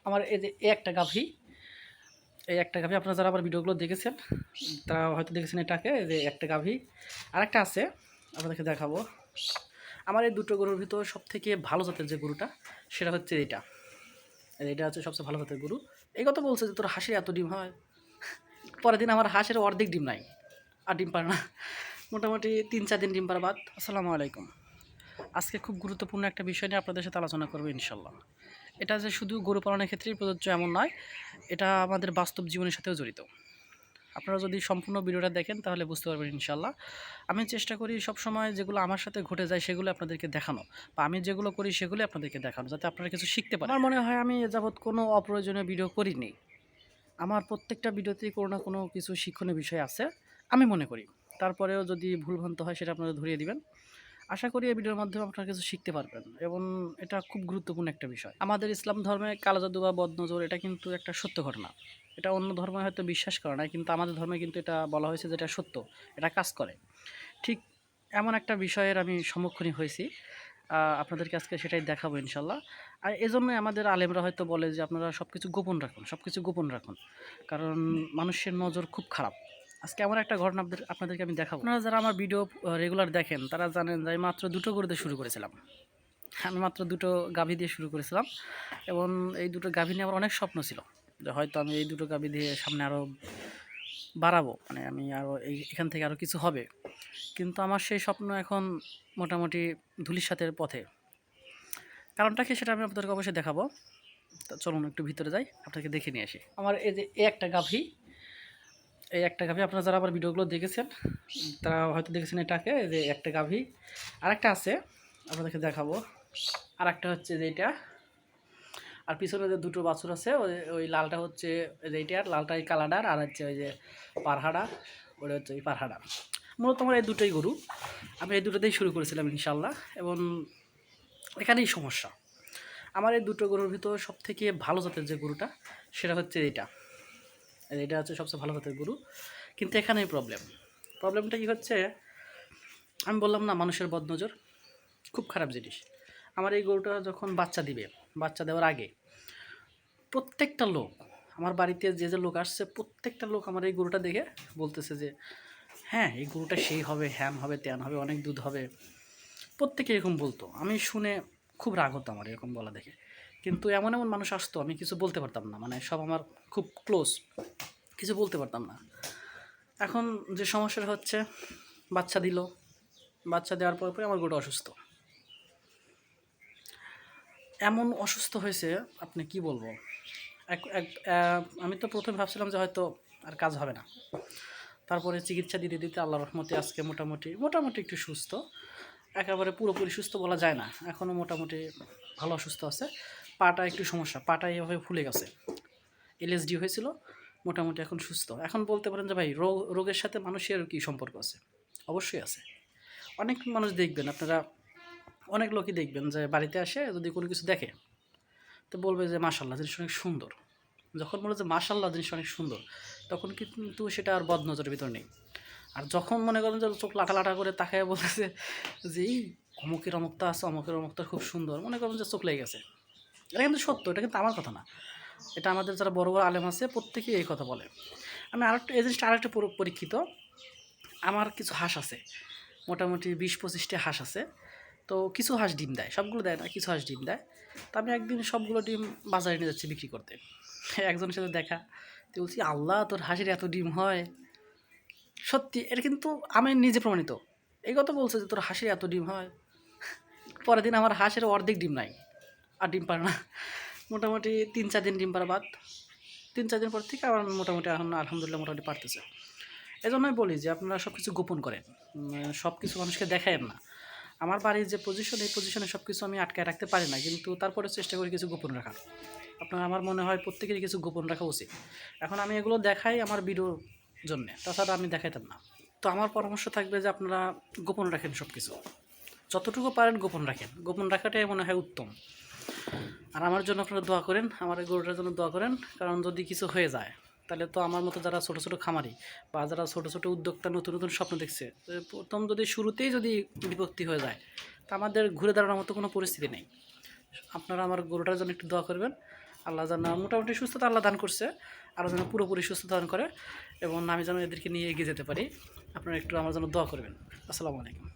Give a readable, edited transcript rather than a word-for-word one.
আমার এই যে এই একটা গাভী আপনারা যারা আমার ভিডিওগুলো দেখেছেন তারা হয়তো দেখেছেন এটাকে। এই যে একটা গাভী, আরেকটা আছে আপনাদেরকে দেখাবো। আমার এই দুটো গরুর ভিতর সবথেকে ভালো জাতের যে গরুটা সেটা হচ্ছে এটা হচ্ছে সবচেয়ে ভালো জাতের গরু। এই কথা বলছে যে তোর হাঁসের এত ডিম হয়, পরের দিন আমার হাঁসের অর্ধেক ডিম নাই, আর ডিম পারে না, মোটামুটি 3-4 দিন ডিম পারে বাদ। আসসালামু আলাইকুম। আজকে খুব গুরুত্বপূর্ণ একটা বিষয় নিয়ে আপনাদের সাথে আলোচনা করবো ইনশাল্লাহ। এটা যে শুধু গরু পালনের ক্ষেত্রেই প্রযোজ্য এমন নয়, এটা আমাদের বাস্তব জীবনের সাথেও জড়িত। আপনারা যদি সম্পূর্ণ ভিডিওটা দেখেন তাহলে বুঝতে পারবেন ইনশাল্লাহ। আমি চেষ্টা করি সবসময় যেগুলো আমার সাথে ঘটে যায় সেগুলো আপনাদেরকে দেখানো, বা আমি যেগুলো করি সেগুলো আপনাদেরকে দেখানো, যাতে আপনারা কিছু শিখতে পারেন। আমার মনে হয় আমি এ যাবৎ কোনো অপ্রয়োজনীয় ভিডিও করিনি। আমার প্রত্যেকটা ভিডিওতেই কোনো না কোনো কিছু শিক্ষণীয় বিষয় আছে আমি মনে করি। তারপরেও যদি ভুলভ্রান্ত হয় সেটা আপনারা ধরিয়ে দিবেন। আশা করি এই ভিডিওর মাধ্যমে আপনারা কিছু শিখতে পারবেন, এবং এটা খুব গুরুত্বপূর্ণ একটা বিষয়। আমাদের ইসলাম ধর্মে কালো জাদু বা বদনজর এটা কিন্তু একটা সত্য ঘটনা। এটা অন্য ধর্মে হয়তো বিশ্বাস করে না, কিন্তু আমাদের ধর্মে কিন্তু এটা বলা হয়েছে যে এটা সত্য, এটা কাজ করে। ঠিক এমন একটা বিষয়ের আমি সম্মুখীন হয়েছি, আপনাদেরকে আজকে সেটাই দেখাবো ইনশাল্লাহ। আর এজন্যই আমাদের আলেমরা হয়তো বলে যে আপনারা সব কিছু গোপন রাখুন, সব কিছু গোপন রাখুন, কারণ মানুষের নজর খুব খারাপ। আজকে এমন একটা ঘটনা আপনাদেরকে আমি দেখাবো। আপনারা যারা আমার ভিডিও রেগুলার দেখেন তারা জানেন যে আমি মাত্র দুটো গরু দিয়ে শুরু করেছিলাম। আমি মাত্র দুটো গাভী দিয়ে শুরু করেছিলাম, এবং এই দুটো গাভী নিয়ে আমার অনেক স্বপ্ন ছিল যে হয়তো আমি এই দুটো গাভী দিয়ে সামনে আরও বাড়াবো, মানে আমি আরও এখান থেকে আরও কিছু হবে। কিন্তু আমার সেই স্বপ্ন এখন মোটামুটি ধূলিসাতের পথে। কারণটা কি সেটা আমি আপনাদেরকে অবশ্যই দেখাবো। তো চলুন একটু ভিতরে যাই, আপনাকে দেখে নিয়ে আসি। আমার এই যে এই একটা গাভী আপনারা যারা আমার ভিডিওগুলো দেখেছেন তারা হয়তো দেখেছেন এটাকে। এই যে একটা গাভী, আরেকটা আছে আপনাদেরকে দেখাবো। আর একটা হচ্ছে যে এটা, আর পিছনে যে দুটো বাছুর আছে ওই ওই লালটা হচ্ছে এইটার, লালটা এই কালাডার, আর হচ্ছে ওই যে পারহাড়া, ওটা হচ্ছে ওই পারহাড়া। মূলত আমার এই দুটোই গরু, আমি এই দুটোতেই শুরু করেছিলাম ইনশাল্লাহ। এবং এখানেই সমস্যা, আমার এই দুটো গরুর ভিতর সবথেকে ভালো জাতের যে গরুটা সেটা হচ্ছে এটা হচ্ছে সবচেয়ে ভালো জাতের গরু। কিন্তু এখানেই প্রবলেমটা কী হচ্ছে, আমি বললাম না মানুষের বদনজর খুব খারাপ জিনিস। আমার এই গরুটা যখন বাচ্চা দিবে, বাচ্চা দেওয়ার আগে প্রত্যেকটা লোক, আমার বাড়িতে যে যে লোক আসছে প্রত্যেকটা লোক আমার এই গরুটা দেখে বলতেছে যে হ্যাঁ এই গরুটা সেই হবে, হ্যান হবে, ত্যান হবে, অনেক দুধ হবে। প্রত্যেকে এরকম বলতো, আমি শুনে খুব রাগ হতো আমার এরকম বলা দেখে। কিন্তু এমন এমন মানুষ আসতো আমি কিছু বলতে পারতাম না, মানে সব আমার খুব ক্লোজ, কিছু বলতে পারতাম না। এখন যে সমস্যাটা হচ্ছে, বাচ্চা দিল, বাচ্চা দেওয়ার পর পরে আমার গরুটা অসুস্থ, এমন অসুস্থ হয়েছে আপনি কি বলবো। এক এক আমি তো প্রথমে ভাবছিলাম যে হয়তো আর কাজ হবে না, তারপরে চিকিৎসা দিতে দিতে আল্লাহর রহমতে আজকে মোটামুটি মোটামুটি একটু সুস্থ। একেবারে পুরোপুরি সুস্থ বলা যায় না, এখনও মোটামুটি ভালো অসুস্থ আছে। পাটা একটু সমস্যা, পাটা এভাবে ফুলে গেছে, এলএসডি হয়েছিল, মোটামুটি এখন সুস্থ। এখন বলতে পারেন যে ভাই রোগের সাথে মানুষের কী সম্পর্ক আছে? অবশ্যই আছে। অনেক মানুষ দেখবেন আপনারা, অনেক লোকই দেখবেন যে বাড়িতে আসে যদি কোনো কিছু দেখে তো বলবে যে মাশাল্লাহ জিনিসটা অনেক সুন্দর। যখন বলে যে মাশাল্লাহ জিনিসটা অনেক সুন্দর, তখন কিন্তু সেটা আর বদনজরের ভিতর নেই। আর যখন মনে করেন যে চোখ লাটা লাটা করে তাকায় বলতেছে যে এই অমুকের অমুকটা আছে, অমুকের অমুকটা খুব সুন্দর, মনে করেন যে চোখ লেগে গেছে। এটা কিন্তু সত্য, এটা কিন্তু আমার কথা না, এটা আমাদের যারা বড় বড় আলেম আছে প্রত্যেকেই এই কথা বলে। আমি আরেকটা এই জিনিসটা আরেকটা পরীক্ষিত, আমার কিছু হাঁস আছে, মোটামুটি 20-25টা হাঁস আছে। তো কিছু হাঁস ডিম দেয়, সবগুলো দেয় না, কিছু হাঁস ডিম দেয়। তো আমি একদিন সবগুলো ডিম বাজারে নিয়ে যাচ্ছি বিক্রি করতে, একজনের সাথে দেখা, তো বলছি আল্লাহ তোর হাঁসের এত ডিম হয়। সত্যি এটা কিন্তু আমি নিজে প্রমাণিত। এই কথা বলছে যে তোর হাঁসের এত ডিম হয়, পরের দিন আমার হাঁসের অর্ধেক ডিম নাই, আর ডিম পারে না, মোটামুটি 3-4 দিন ডিম পারা বাদ। 3-4 দিন পর থেকে আমার মোটামুটি এখন আলহামদুলিল্লাহ মোটামুটি পারতেছে। এই জন্যই বলি যে আপনারা সব কিছু গোপন করেন, সব কিছু মানুষকে দেখায়েন না। আমার বাড়ির যে পজিশন, এই পজিশনে সব কিছু আমি আটকায় রাখতে পারি না, কিন্তু তারপরে চেষ্টা করি কিছু গোপন রাখার। আপনার আমার মনে হয় প্রত্যেকেরই কিছু গোপন রাখা উচিত। এখন আমি এগুলো দেখাই আমার ভিডিওর জন্যে, তাছাড়া আমি দেখাইতাম না। তো আমার পরামর্শ থাকবে যে আপনারা গোপন রাখেন সব কিছু, যতটুকু পারেন গোপন রাখেন, গোপন রাখাটাই মনে হয় উত্তম। আর আমার জন্য আপনারা দোয়া করেন, আমার এই গরুটার জন্য দোয়া করেন, কারণ যদি কিছু হয়ে যায় তাহলে তো আমার মতো যারা ছোটো ছোটো খামারি বা যারা ছোটো ছোটো উদ্যোক্তা নতুন নতুন স্বপ্ন দেখছে, প্রথম যদি শুরুতেই যদি বিপত্তি হয়ে যায় তা আমাদের ঘুরে দাঁড়ানোর মতো কোনো পরিস্থিতি নেই। আপনারা আমার গরুটার জন্য একটু দোয়া করবেন, আল্লাহ যেন মোটামুটি সুস্থতা আল্লাহ দান করছে, আরও যেন পুরোপুরি সুস্থতা দান করে এবং আমি যেন এদেরকে নিয়ে এগিয়ে যেতে পারি। আপনারা একটু আমার জন্য দোয়া করবেন। আসসালামু আলাইকুম।